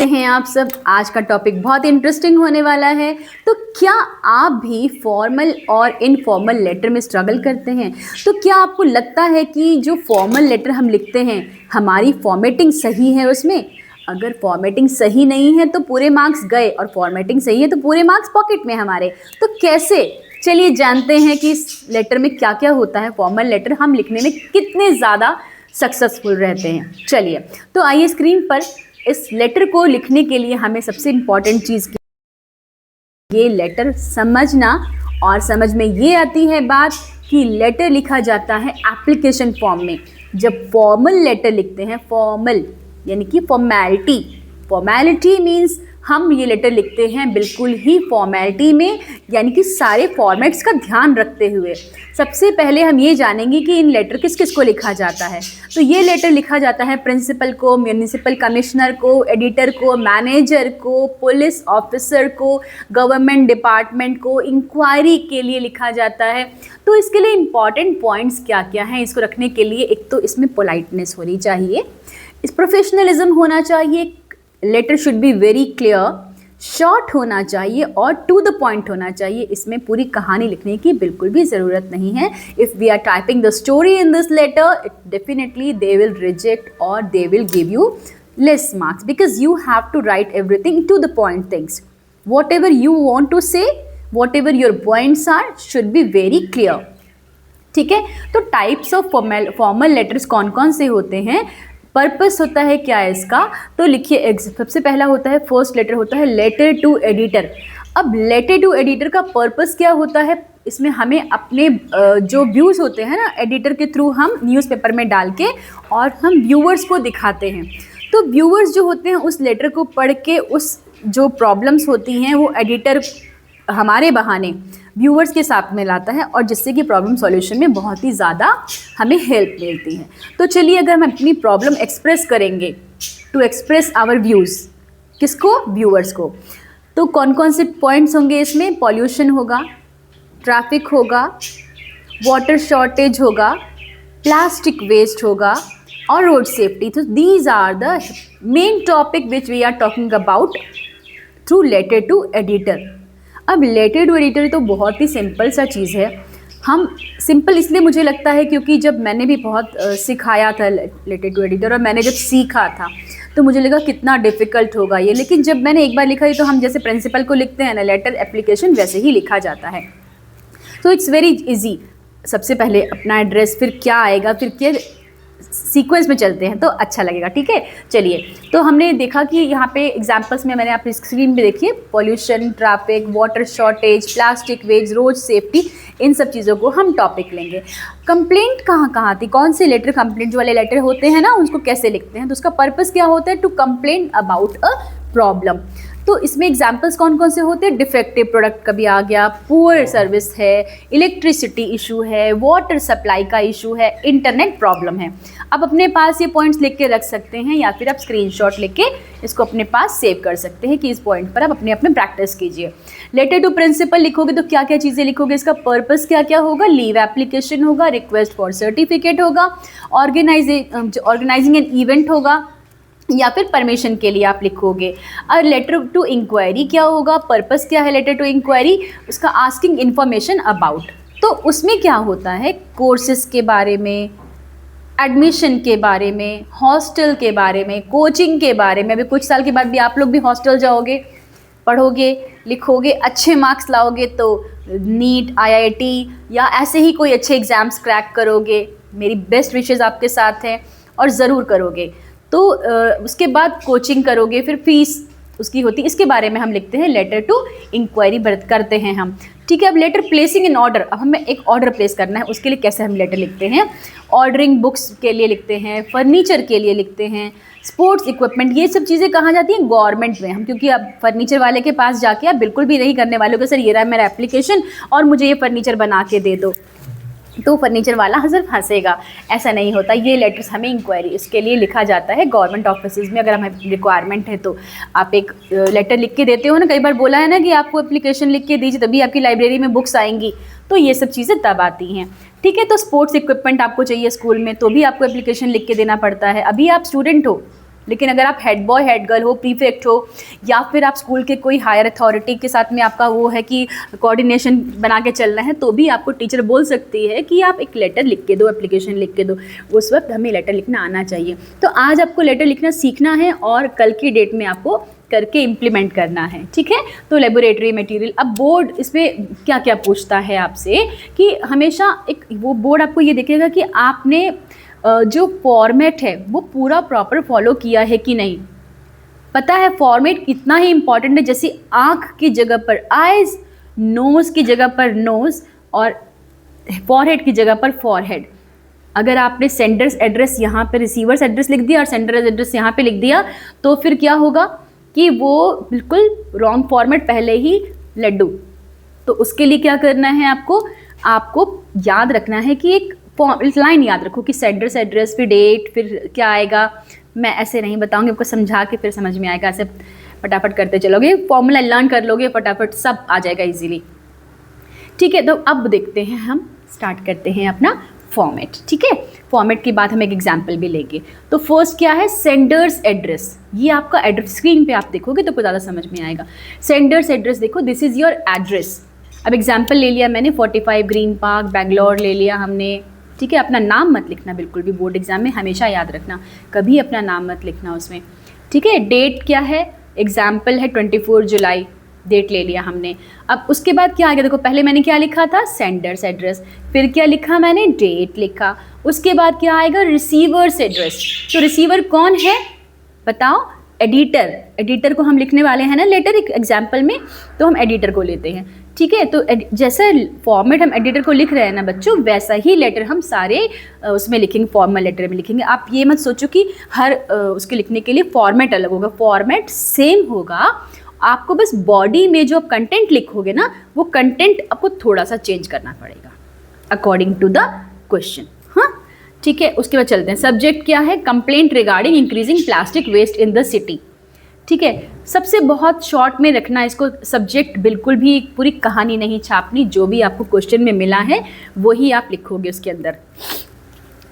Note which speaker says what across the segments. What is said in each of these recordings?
Speaker 1: कैसे हैं आप सब। आज का टॉपिक बहुत इंटरेस्टिंग होने वाला है। तो क्या आप भी फॉर्मल और इनफॉर्मल लेटर में स्ट्रगल करते हैं? तो क्या आपको लगता है कि जो फॉर्मल लेटर हम लिखते हैं हमारी फॉर्मेटिंग सही है उसमें? अगर फॉर्मेटिंग सही नहीं है तो पूरे मार्क्स गए, और फॉर्मेटिंग सही है तो पूरे मार्क्स पॉकेट में हमारे। तो कैसे, चलिए जानते हैं कि इस लेटर में क्या क्या होता है। फॉर्मल लेटर हम लिखने में कितने ज़्यादा सक्सेसफुल रहते हैं। चलिए तो आइए स्क्रीन पर इस लेटर को लिखने के लिए हमें सबसे इम्पॉर्टेंट चीज़ ये लेटर समझना, और समझ में ये आती है बात कि लेटर लिखा जाता है एप्लीकेशन फॉर्म में। जब फॉर्मल लेटर लिखते हैं, फॉर्मल यानी कि फॉर्मेलिटी, फॉर्मेलिटी मीन्स हम ये लेटर लिखते हैं बिल्कुल ही फॉर्मेलिटी में, यानी कि सारे फॉर्मेट्स का ध्यान रखते हुए। सबसे पहले हम ये जानेंगे कि इन लेटर किस किस को लिखा जाता है। तो ये लेटर लिखा जाता है प्रिंसिपल को, म्यूनिसिपल कमिश्नर को, एडिटर को, मैनेजर को, पुलिस ऑफिसर को, गवर्नमेंट डिपार्टमेंट को, इंक्वायरी के लिए लिखा जाता है। तो इसके लिए इम्पॉर्टेंट पॉइंट्स क्या क्या हैं इसको रखने के लिए? एक तो इसमें पोलाइटनेस होनी चाहिए, इस प्रोफेशनलिज्म होना चाहिए, letter should be very clear, short होना चाहिए और टू द पॉइंट होना चाहिए। इसमें पूरी कहानी लिखने की बिल्कुल भी ज़रूरत नहीं है। If we are typing the story in this letter, it definitely they will reject और they will give you less marks, because you have to write everything to the point things. Whatever you want to say, whatever your points are, should be very clear. ठीक है, तो types of formal letters कौन कौन से होते हैं, purpose होता है क्या है इसका? तो लिखिए, सबसे पहला होता है, फर्स्ट लेटर होता है लेटर टू एडिटर। अब लेटर टू एडिटर का पर्पस क्या होता है? इसमें हमें अपने जो व्यूज़ होते हैं ना, एडिटर के थ्रू हम न्यूज़पेपर में डाल के और हम व्यूअर्स को दिखाते हैं। तो व्यूअर्स जो होते हैं उस लेटर को पढ़ के उस जो प्रॉब्लम्स होती हैं वो एडिटर हमारे बहाने व्यूअर्स के साथ में लाता है, और जिससे कि प्रॉब्लम सॉल्यूशन में बहुत ही ज़्यादा हमें हेल्प मिलती है। तो चलिए, अगर हम अपनी प्रॉब्लम एक्सप्रेस करेंगे, टू एक्सप्रेस आवर व्यूज़, किसको? व्यूअर्स को। तो कौन कौन से पॉइंट्स होंगे इसमें? पॉल्यूशन होगा, ट्रैफिक होगा, वाटर शॉर्टेज होगा, प्लास्टिक वेस्ट होगा और रोड सेफ्टी। तो these are the main topic which we are talking about through letter to editor. अब लेटर टू एडिटर तो बहुत ही सिंपल सा चीज़ है। हम सिंपल इसलिए मुझे लगता है क्योंकि जब मैंने भी बहुत सिखाया था लेटर टू एडिटर, और मैंने जब सीखा था तो मुझे लगा कितना डिफ़िकल्ट होगा ये, लेकिन जब मैंने एक बार लिखा ये, तो हम जैसे प्रिंसिपल को लिखते हैं ना लेटर एप्लीकेशन, वैसे ही लिखा जाता है। तो इट्स वेरी इजी। सबसे पहले अपना एड्रेस, फिर क्या आएगा, फिर क्या, सीक्वेंस में चलते हैं तो अच्छा लगेगा। ठीक है, चलिए। तो हमने देखा कि यहाँ पे एग्जांपल्स में मैंने आपकी स्क्रीन पे देखिए, pollution, traffic, water shortage, plastic waste, road safety, इन सब चीज़ों को हम टॉपिक लेंगे। कंप्लेंट कहाँ कहाँ थी, कौन से लेटर, कंप्लेंट जो वाले लेटर होते हैं ना उनको कैसे लिखते हैं? तो उसका पर्पस क्या होता है? To complain about a problem. तो इसमें एग्जाम्पल्स कौन कौन से होते हैं? डिफेक्टिव प्रोडक्ट कभी आ गया, पुअर सर्विस है, इलेक्ट्रिसिटी इशू है, वाटर सप्लाई का इशू है, इंटरनेट प्रॉब्लम है। आप अपने पास ये पॉइंट्स लिख के रख सकते हैं, या फिर आप स्क्रीनशॉट लेके इसको अपने पास सेव कर सकते हैं कि इस पॉइंट पर आप अपने आप में प्रैक्टिस कीजिए। लेटर टू प्रिंसिपल लिखोगे तो क्या क्या चीज़ें लिखोगे? इसका पर्पस क्या क्या होगा? लीव एप्लीकेशन होगा, रिक्वेस्ट फॉर सर्टिफिकेट होगा, ऑर्गेनाइजिंग एन इवेंट होगा, या फिर परमिशन के लिए आप लिखोगे। और लेटर टू इंक्वायरी क्या होगा? पर्पस क्या है लेटर टू इंक्वायरी? उसका आस्किंग इन्फॉर्मेशन अबाउट। तो उसमें क्या होता है? कोर्सेज के बारे में, एडमिशन के बारे में, हॉस्टल के बारे में, कोचिंग के बारे में। अभी कुछ साल के बाद भी आप लोग भी हॉस्टल जाओगे, पढ़ोगे, लिखोगे, अच्छे मार्क्स लाओगे तो नीट, IIT या ऐसे ही कोई अच्छे एग्ज़ाम्स क्रैक करोगे। मेरी बेस्ट विशेज़ आपके साथ हैं और ज़रूर करोगे। तो उसके बाद कोचिंग करोगे, फिर फीस उसकी होती है, इसके बारे में हम लिखते हैं लेटर टू इंक्वायरी करते हैं हम। ठीक है, अब लेटर प्लेसिंग इन ऑर्डर, अब हमें एक ऑर्डर प्लेस करना है, उसके लिए कैसे हम लेटर लिखते हैं? ऑर्डरिंग बुक्स के लिए लिखते हैं, फर्नीचर के लिए लिखते हैं, स्पोर्ट्स इक्विपमेंट, ये सब चीज़ें कहाँ जाती हैं? गवर्नमेंट में। हम क्योंकि अब फर्नीचर वाले के पास जाके आप बिल्कुल भी नहीं करने वाले हो कि सर ये रहा मेरा एप्लीकेशन और मुझे ये फर्नीचर बना के दे दो, तो फर्नीचर वाला सिर्फ हंसेगा। ऐसा नहीं होता। ये लेटर्स हमें इंक्वायरी इसके लिए लिखा जाता है गवर्नमेंट ऑफिस में। अगर हमें रिक्वायरमेंट है तो आप एक लेटर लिख के देते हो ना, कई बार बोला है ना कि आपको एप्लीकेशन लिख के दीजिए तभी आपकी लाइब्रेरी में बुक्स आएंगी, तो ये सब चीज़ें तब आती हैं। ठीक है, तो स्पोर्ट्स इक्विपमेंट आपको चाहिए स्कूल में, तो भी आपको एप्लीकेशन लिख के देना पड़ता है। अभी आप स्टूडेंट हो लेकिन अगर आप हेड बॉय हेड गर्ल हो, प्रीफेक्ट हो, या फिर आप स्कूल के कोई हायर अथॉरिटी के साथ में आपका वो है कि कोऑर्डिनेशन बना के चलना है, तो भी आपको टीचर बोल सकती है कि आप एक लेटर लिख के दो, एप्लीकेशन लिख के दो। उस वक्त हमें लेटर लिखना आना चाहिए। तो आज आपको लेटर लिखना सीखना है और कल की डेट में आपको करके इम्प्लीमेंट करना है, ठीक है। तो लेबोरेटरी मटेरियल, अब बोर्ड इसमें क्या क्या पूछता है आपसे कि हमेशा एक वो बोर्ड आपको ये देखेगा कि आपने जो फॉर्मेट है वो पूरा प्रॉपर फॉलो किया है कि नहीं। पता है फॉर्मेट कितना ही इंपॉर्टेंट है, जैसे आँख की जगह पर आइज, नोज़ की जगह पर नोज़ और फॉरहेड की जगह पर फॉरहेड। अगर आपने सेंडर्स एड्रेस यहाँ पे रिसीवर्स एड्रेस लिख दिया और सेंडर्स एड्रेस यहाँ पे लिख दिया, तो फिर क्या होगा कि वो बिल्कुल रॉन्ग फॉर्मेट, पहले ही लड्डू। तो उसके लिए क्या करना है आपको याद रखना है कि एक लाइन याद रखो कि सेंडर्स एड्रेस, फिर डेट, फिर क्या आएगा। मैं ऐसे नहीं बताऊंगी, आपको समझा के फिर समझ में आएगा। ऐसे फटाफट करते चलोगे, फॉर्मूला लर्न कर लोगे, फटाफट सब आ जाएगा इजीली, ठीक है। तो अब देखते हैं, हम स्टार्ट करते हैं अपना फॉर्मेट, ठीक है। फॉर्मेट के बाद हम एक एग्जाम्पल भी लेंगे। तो फर्स्ट क्या है, सेंडर्स एड्रेस। ये आपका एड्रेस स्क्रीन पे आप देखोगे तो कुछ ज़्यादा समझ में आएगा। सेंडर्स एड्रेस देखो, दिस इज़ योर एड्रेस। अब एग्जाम्पल ले लिया मैंने 45 ग्रीन पार्क बेंगलोर ले लिया हमने, ठीक है। अपना नाम मत लिखना बिल्कुल भी, बोर्ड एग्जाम में हमेशा याद रखना, कभी अपना नाम मत लिखना उसमें, ठीक है। डेट क्या है, एग्जाम्पल है 24 जुलाई, डेट ले लिया हमने। अब उसके बाद क्या आ गया, देखो पहले मैंने क्या लिखा था, सेंडर्स एड्रेस, फिर क्या लिखा मैंने, डेट लिखा। उसके बाद क्या आएगा, रिसीवर्स एड्रेस। तो रिसीवर कौन है बताओ, एडिटर। एडिटर को हम लिखने वाले हैं ना लेटर एक एग्जाम्पल में, तो हम एडिटर को लेते हैं, ठीक है। तो जैसा फॉर्मेट हम एडिटर को लिख रहे हैं ना बच्चों, वैसा ही लेटर हम सारे उसमें लिखेंगे, फॉर्मल लेटर में लिखेंगे। आप ये मत सोचो कि हर उसके लिखने के लिए फॉर्मेट अलग होगा, फॉर्मेट सेम होगा। आपको बस बॉडी में जो आप कंटेंट लिखोगे ना, वो कंटेंट आपको थोड़ा सा चेंज करना पड़ेगा अकॉर्डिंग टू द क्वेश्चन, हाँ, ठीक है। उसके बाद चलते हैं, सब्जेक्ट क्या है, complaint regarding increasing plastic waste in the city, ठीक है। सबसे बहुत शॉर्ट में रखना इसको, सब्जेक्ट बिल्कुल भी पूरी कहानी नहीं छापनी, जो भी आपको क्वेश्चन में मिला है वही आप लिखोगे उसके अंदर।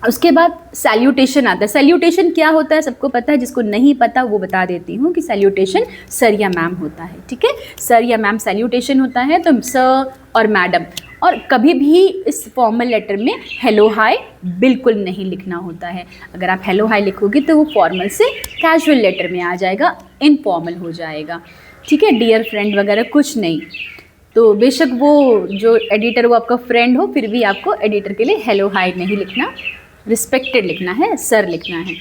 Speaker 1: उसके बाद सैल्यूटेशन आता है। सैल्यूटेशन क्या होता है सबको पता है, जिसको नहीं पता वो बता देती हूँ कि सैल्यूटेशन सर या मैम होता है, ठीक है। सर या मैम सैल्यूटेशन होता है, तो सर और मैडम। और कभी भी इस फॉर्मल लेटर में हेलो हाय बिल्कुल नहीं लिखना होता है। अगर आप हेलो हाय लिखोगे तो वो फॉर्मल से कैजुअल लेटर में आ जाएगा, इनफॉर्मल हो जाएगा, ठीक है। डियर फ्रेंड वगैरह कुछ नहीं। तो बेशक वो जो एडिटर वो आपका फ्रेंड हो, फिर भी आपको एडिटर के लिए हेलो हाय नहीं लिखना, रिस्पेक्टेड लिखना है, सर लिखना है,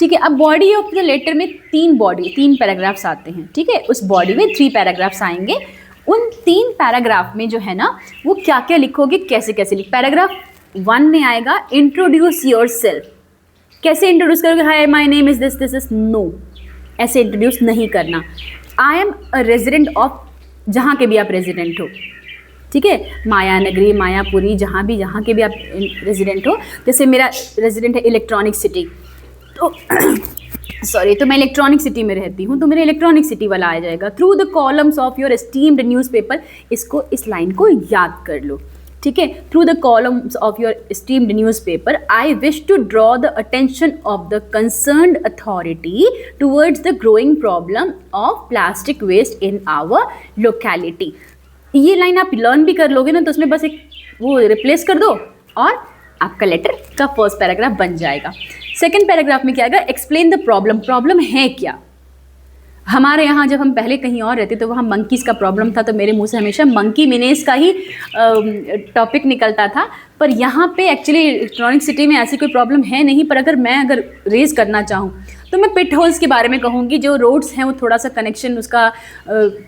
Speaker 1: ठीक है। अब बॉडी ऑफ द लेटर में तीन पैराग्राफ्स आते हैं, ठीक है। उस बॉडी में 3 पैराग्राफ्स आएंगे। उन 3 पैराग्राफ में जो है ना, वो क्या क्या लिखोगे, कैसे कैसे पैराग्राफ 1 में आएगा, इंट्रोड्यूस योर सेल्फ। कैसे इंट्रोड्यूस करोगे, hi my name is this this is, no, ऐसे इंट्रोड्यूस नहीं करना। I am a resident of, जहाँ के भी आप रेजिडेंट हो, ठीक है, माया नगरी, मायापुरी, जहाँ के भी आप रेजिडेंट हो। जैसे मेरा रेजिडेंट है इलेक्ट्रॉनिक सिटी, तो सॉरी, तो मैं इलेक्ट्रॉनिक सिटी में रहती हूँ, तो मेरा इलेक्ट्रॉनिक सिटी वाला आ जाएगा। Through the columns of your esteemed newspaper, इसको, इस लाइन को याद कर लो, ठीक है। Through the columns of your esteemed newspaper I wish to draw the attention of the concerned authority towards the growing problem of plastic waste in our locality. ये line आप लर्न भी कर लोगे ना, तो उसमें बस एक वो रिप्लेस कर दो और आपका लेटर का फर्स्ट पैराग्राफ बन जाएगा। सेकंड पैराग्राफ में क्या आएगा, एक्सप्लेन द प्रॉब्लम। प्रॉब्लम है क्या। हमारे यहाँ जब हम पहले कहीं और रहते तो वहाँ मंकीज़ का प्रॉब्लम था, तो मेरे मुंह से हमेशा मंकी मिनेज का ही टॉपिक निकलता था। पर यहाँ पे एक्चुअली इलेक्ट्रॉनिक सिटी में ऐसी कोई प्रॉब्लम है नहीं, पर अगर रेज करना चाहूँ तो मैं पिट होल्स के बारे में कहूँगी। जो रोड्स हैं वो थोड़ा सा कनेक्शन उसका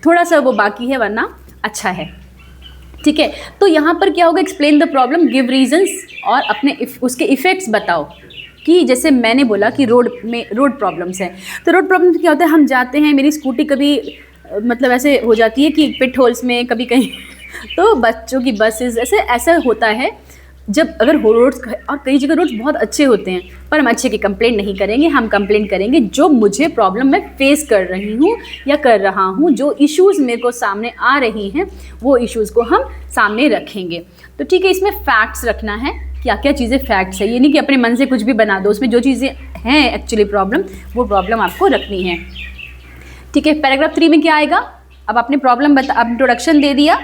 Speaker 1: थोड़ा सा वो बाकी है, वरना अच्छा है, ठीक है। तो यहाँ पर क्या होगा, explain the problem, give reasons और अपने उसके इफ़ेक्ट्स बताओ। कि जैसे मैंने बोला कि रोड प्रॉब्लम्स हैं, तो रोड प्रॉब्लम्स क्या होता है, हम जाते हैं, मेरी स्कूटी कभी मतलब ऐसे हो जाती है कि पिट होल्स में, कभी कहीं तो बच्चों की बसेस ऐसा होता है। जब अगर रोड्स, और कई जगह रोड्स बहुत अच्छे होते हैं, पर हम अच्छे की कंप्लेंट नहीं करेंगे, हम कंप्लेंट करेंगे जो मुझे प्रॉब्लम मैं फेस कर रही हूँ या कर रहा हूँ, जो इश्यूज़ मेरे को सामने आ रही हैं, वो इश्यूज़ को हम सामने रखेंगे। तो ठीक है, इसमें फैक्ट्स रखना है, क्या क्या चीज़ें फैक्ट्स है, ये नहीं कि अपने मन से कुछ भी बना दो। उसमें जो चीज़ें है एक्चुअली प्रॉब्लम, वो प्रॉब्लम आपको रखनी है। ठीक है, पैराग्राफ 3 में क्या आएगा? अब आपने प्रॉब्लम अब इंट्रोडक्शन दे दिया,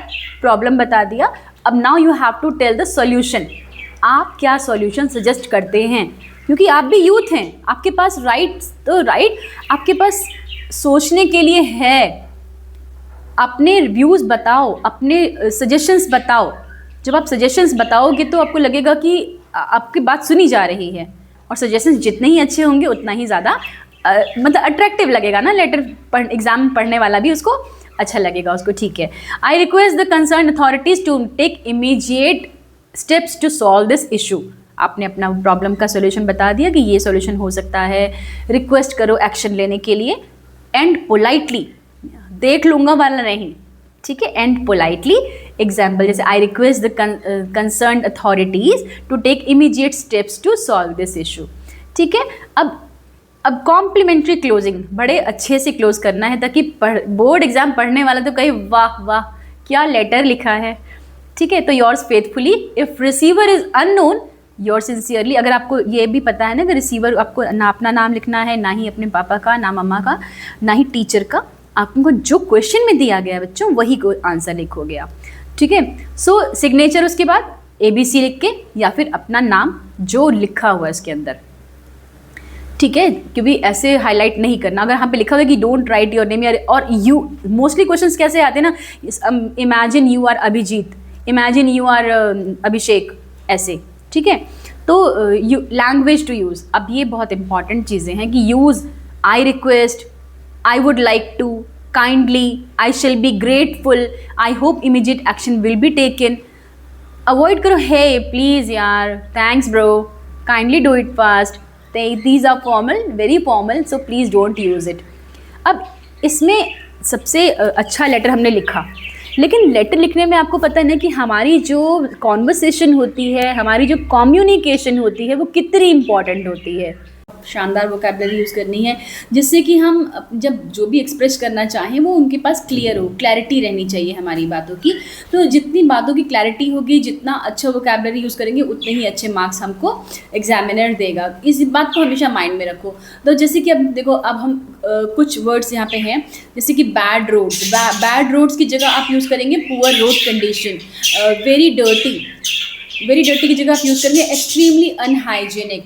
Speaker 1: प्रॉब्लम बता दिया, अब now you have to tell the solution. आप क्या सॉल्यूशन सजेस्ट करते हैं, क्योंकि आप भी यूथ हैं, आपके पास राइट आपके पास सोचने के लिए है। अपने व्यूज़ बताओ, अपने सजेशंस बताओ। जब आप सजेशंस बताओगे तो आपको लगेगा कि आपकी बात सुनी जा रही है, और सजेशंस जितने ही अच्छे होंगे उतना ही ज़्यादा मतलब अट्रैक्टिव लगेगा ना, लेटर एग्जाम पढ़ने वाला भी उसको अच्छा लगेगा उसको। ठीक है, I request the concern authorities to take immediate steps to solve this issue. आपने अपना प्रॉब्लम का सोल्यूशन बता दिया कि ये सोल्यूशन हो सकता है, रिक्वेस्ट करो एक्शन लेने के लिए, एंड पोलाइटली, देख लूँगा वाला नहीं, ठीक है, एंड पोलाइटली। एग्जाम्पल जैसे I request the concern authorities to take immediate steps to solve this issue. ठीक है, अब कॉम्प्लीमेंट्री क्लोजिंग बड़े अच्छे से क्लोज करना है, ताकि बोर्ड एग्जाम पढ़ने वाला तो कहे वाह वाह क्या लेटर लिखा है। ठीक है, तो yours faithfully, if receiver is unknown, your sincerely. अगर आपको ये भी पता है ना कि रिसीवर, आपको ना अपना नाम लिखना है, ना ही अपने पापा का, ना मम्मा का, ना ही टीचर का, आपको जो क्वेश्चन में दिया गया है बच्चों वही को आंसर लिखोगे आप। ठीक है, सो सिग्नेचर उसके बाद ABC लिख के, या फिर अपना नाम जो लिखा हुआ है इसके अंदर। ठीक है, क्योंकि ऐसे हाईलाइट नहीं करना। अगर यहाँ पे लिखा हुआ है कि डोंट राइट योर नेम, और यू, मोस्टली क्वेश्चंस कैसे आते हैं ना, imagine you are Abhijit, imagine you are Abhishek, ऐसे। ठीक है, तो लैंग्वेज टू यूज़, अब ये बहुत इंपॉर्टेंट चीज़ें हैं कि use I request, I would like to, kindly, I shall be grateful, I hope immediate action will be taken. Avoid करो हे प्लीज़ यार, thanks bro, kindly do it fast, these are formal, very formal, so please don't use it। अब इसमें सबसे अच्छा letter हमने लिखा, लेकिन letter लिखने में आपको पता है ना कि हमारी जो कॉन्वर्सेशन होती है, हमारी जो कम्युनिकेशन होती है, वो कितनी इम्पॉर्टेंट होती है। शानदार वोकैबुलरी यूज़ करनी है, जिससे कि हम जब जो भी एक्सप्रेस करना चाहें वो उनके पास क्लियर हो, क्लैरिटी रहनी चाहिए हमारी बातों की। तो जितनी बातों की क्लैरिटी होगी, जितना अच्छा वोकैबुलरी यूज़ करेंगे, उतने ही अच्छे मार्क्स हमको एग्जामिनर देगा। इस बात को हमेशा माइंड में रखो। तो जैसे कि अब देखो, अब हम कुछ वर्ड्स यहाँ पे हैं, जैसे कि बैड रोड्स, बैड रोड्स की जगह आप यूज़ करेंगे poor road condition. Very dirty की जगह आप यूज़ करेंगे extremely unhygienic.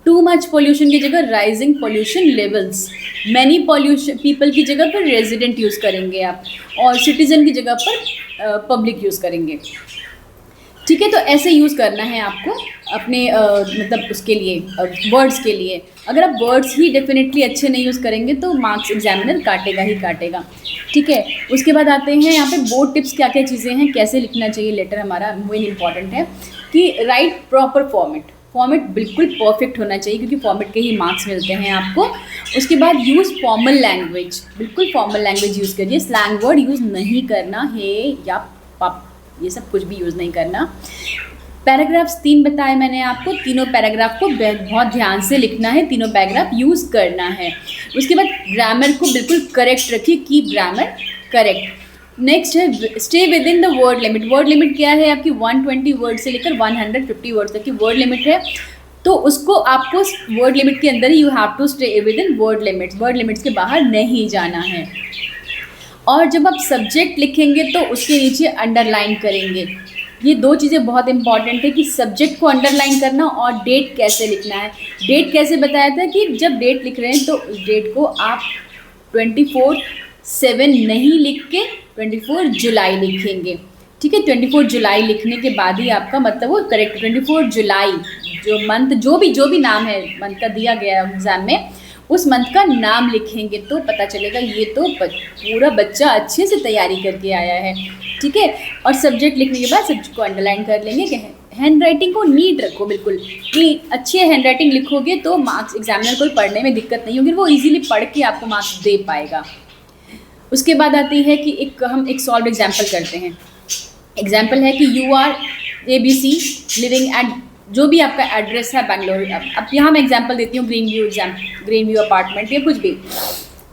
Speaker 1: Too much pollution की जगह rising pollution levels. Many pollution people की जगह पर रेजिडेंट यूज़ करेंगे आप, और सिटीजन की जगह पर पब्लिक यूज़ करेंगे। ठीक है, तो ऐसे यूज़ करना है आपको अपने मतलब उसके लिए, वर्ड्स के लिए। अगर आप वर्ड्स ही डेफिनेटली अच्छे नहीं यूज़ करेंगे तो मार्क्स एग्जामिनर काटेगा ही काटेगा। ठीक है, उसके बाद आते हैं यहाँ पे बोर्ड टिप्स, क्या क्या चीज़ें हैं, कैसे लिखना चाहिए लेटर। हमारा मेन इंपॉर्टेंट है कि राइट प्रॉपर फॉर्मेट बिल्कुल परफेक्ट होना चाहिए, क्योंकि फॉर्मेट के ही मार्क्स मिलते हैं आपको। उसके बाद यूज़ फॉर्मल लैंग्वेज, बिल्कुल फॉर्मल लैंग्वेज यूज़ करिए, स्लैंग वर्ड यूज़ नहीं करना, हे या पप, ये सब कुछ भी यूज़ नहीं करना। पैराग्राफ्स 3 बताए मैंने आपको, तीनों पैराग्राफ को बहुत ध्यान से लिखना है, तीनों पैराग्राफ यूज़ करना है। उसके बाद ग्रामर को बिल्कुल करेक्ट रखिए, कीप ग्रामर करेक्ट। नेक्स्ट है stay with in the word limit. Word limit क्या है आपकी? 120 वर्ड से लेकर 150 वर्ड तक की वर्ड लिमिट है, तो उसको आपको वर्ड लिमिट के अंदर ही you have to stay within word limits, word limits के बाहर नहीं जाना है। और जब आप सब्जेक्ट लिखेंगे तो उसके नीचे अंडरलाइन करेंगे। ये दो चीज़ें बहुत इंपॉर्टेंट है कि सब्जेक्ट को अंडरलाइन करना और डेट कैसे लिखना है। डेट कैसे बताया था कि जब डेट लिख रहे हैं तो उस डेट को आप 24/7 नहीं लिख के 24 जुलाई लिखेंगे। ठीक है, 24 जुलाई लिखने के बाद ही आपका मतलब वो करेक्ट 24 जुलाई जो मंथ, जो भी नाम है मंथ का दिया गया एग्जाम में, उस मंथ का नाम लिखेंगे तो पता चलेगा ये तो पूरा बच्चा अच्छे से तैयारी करके आया है। ठीक है, और सब्जेक्ट लिखने के बाद सब्जेक्ट को अंडरलाइन कर लेंगे कि हैंड राइटिंग को नीट रखो, बिल्कुल क्लीन, अच्छी हैंड राइटिंग लिखोगे तो मार्क्स एग्जामिनर को पढ़ने में दिक्कत नहीं होगी, वो इजीली पढ़ के आपको मार्क्स दे पाएगा। उसके बाद आती है कि हम एक सॉल्व एग्जाम्पल करते हैं। एग्जाम्पल है कि you are ABC living at, जो भी आपका एड्रेस है बेंगलोर, अब यहाँ मैं एग्जाम्पल देती हूँ ग्रीन व्यू अपार्टमेंट या कुछ भी।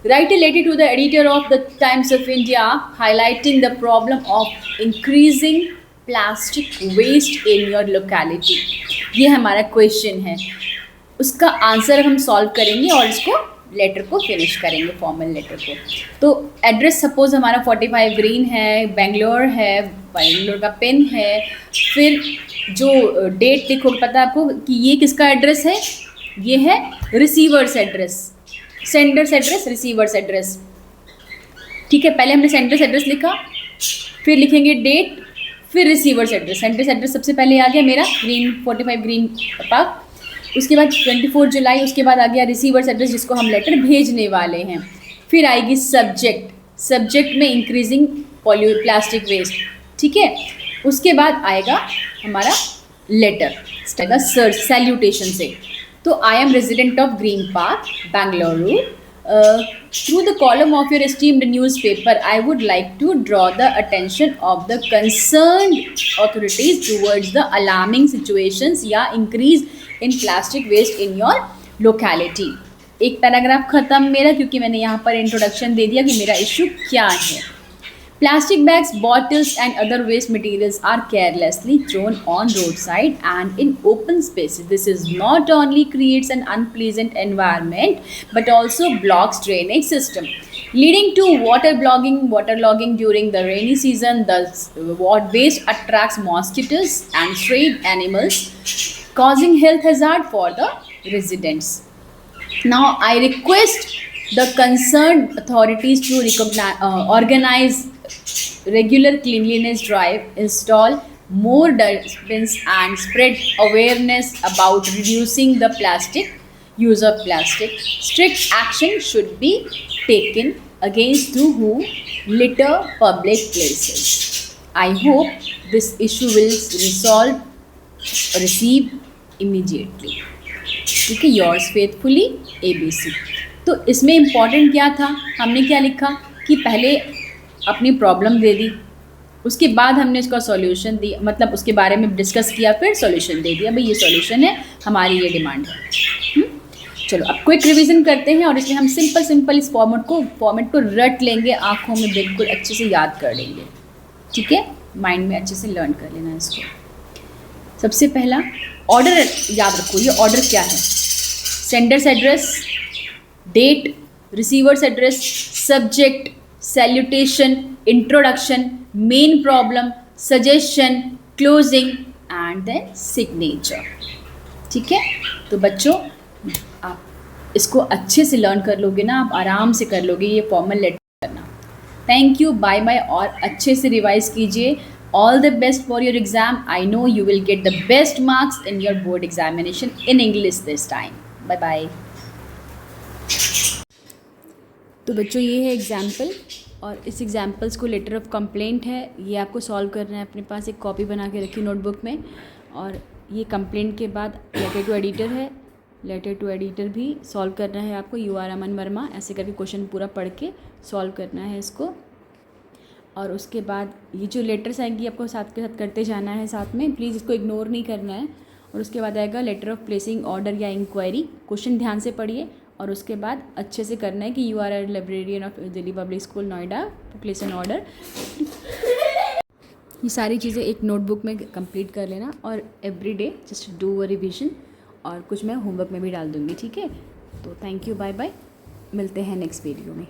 Speaker 1: Write a letter to the editor of the Times of India highlighting the problem of increasing plastic waste in your locality. ये हमारा क्वेश्चन है। उसका आंसर हम सॉल्व करेंगे और इसको लेटर को फिनिश करेंगे, फॉर्मल लेटर को। तो एड्रेस सपोज हमारा 45 ग्रीन है, बेंगलोर है, बेंगलोर का पिन है, फिर जो डेट लिखो, पता है आपको कि ये किसका एड्रेस है, ये है receiver's address, sender's address, receiver's address. ठीक है, पहले हमने सेंडर्स एड्रेस लिखा, फिर लिखेंगे डेट, फिर रिसीवर्स एड्रेस। सेंडर्स एड्रेस सबसे पहले आ गया मेरा ग्रीन 45 ग्रीन पार्क, उसके बाद 24 जुलाई, उसके बाद आ गया रिसीवर्स एड्रेस जिसको हम लेटर भेजने वाले हैं। फिर आएगी सब्जेक्ट, सब्जेक्ट में इंक्रीजिंग प्लास्टिक वेस्ट। ठीक है, उसके बाद आएगा हमारा लेटर, सर्च सैल्यूटेशन से। तो I am resident of green park Bengaluru, through the column of your esteemed newspaper, I would like to draw the attention of the concerned authorities towards the alarming situations या increase in plastic waste in your locality। एक paragraph खत्म मेरा, क्योंकि मैंने यहाँ पर introduction दे दिया कि मेरा इशू क्या है। Plastic bags, bottles and other waste materials are carelessly thrown on roadside and in open spaces. This is not only creates an unpleasant environment but also blocks drainage system, leading to waterlogging during the rainy season. The waste attracts mosquitoes and stray animals, causing health hazard for the residents. Now I request the concerned authorities to organize regular cleanliness drive, install more dustbins and spread awareness about reducing the use of plastic. Strict action should be taken against those who litter public places. I hope this issue will receive immediately. ठीक है, yours faithfully ABC। तो इसमें important क्या था, हमने क्या लिखा कि पहले अपनी प्रॉब्लम दे दी, उसके बाद हमने इसका सॉल्यूशन दिया, मतलब उसके बारे में डिस्कस किया, फिर सॉल्यूशन दे दिया, भाई ये सॉल्यूशन है, हमारी ये डिमांड है। चलो अब क्विक रिवीजन करते हैं, और इसमें हम सिंपल इस फॉर्मेट को रट लेंगे, आँखों में बिल्कुल अच्छे से याद कर लेंगे। ठीक है, माइंड में अच्छे से लर्न कर लेना इसको। सबसे पहला ऑर्डर याद रखो, ये ऑर्डर क्या है, sender's address, date, receiver's address, subject, salutation, introduction, main problem, suggestion, closing and then signature. ठीक है, तो बच्चों आप इसको अच्छे से लर्न कर लोगे ना, आप आराम से कर लोगे ये फॉर्मल लेटर करना। थैंक यू, बाय बाय, और अच्छे से रिवाइज कीजिए। All the best for your exam. I know you will get the best marks in your board examination in English this time. Bye bye. तो बच्चों ये है example, और इस एग्जाम्पल्स को लेटर ऑफ कंप्लेंट है, ये आपको सॉल्व करना है। अपने पास एक कॉपी बना के रखी नोटबुक में, और ये कंप्लेंट के बाद लेटर टू एडिटर है, लेटर टू एडिटर भी सॉल्व करना है आपको। यू आर अमन वर्मा ऐसे करके क्वेश्चन पूरा पढ़ के सॉल्व करना है इसको। और उसके बाद ये जो लेटर्स आएंगी आपको साथ के साथ करते जाना है साथ में, प्लीज़ इसको इग्नोर नहीं करना है। और उसके बाद आएगा लेटर ऑफ प्लेसिंग ऑर्डर या इंक्वायरी, क्वेश्चन ध्यान से पढ़िए, और उसके बाद अच्छे से करना है कि you are a librarian of Delhi Public School Noida to place an order. ये सारी चीज़ें एक नोटबुक में कंप्लीट कर लेना, और every day just do a revision, और कुछ मैं होमवर्क में भी डाल दूँगी। ठीक है, तो थैंक यू, बाय बाय, मिलते हैं नेक्स्ट वीडियो में।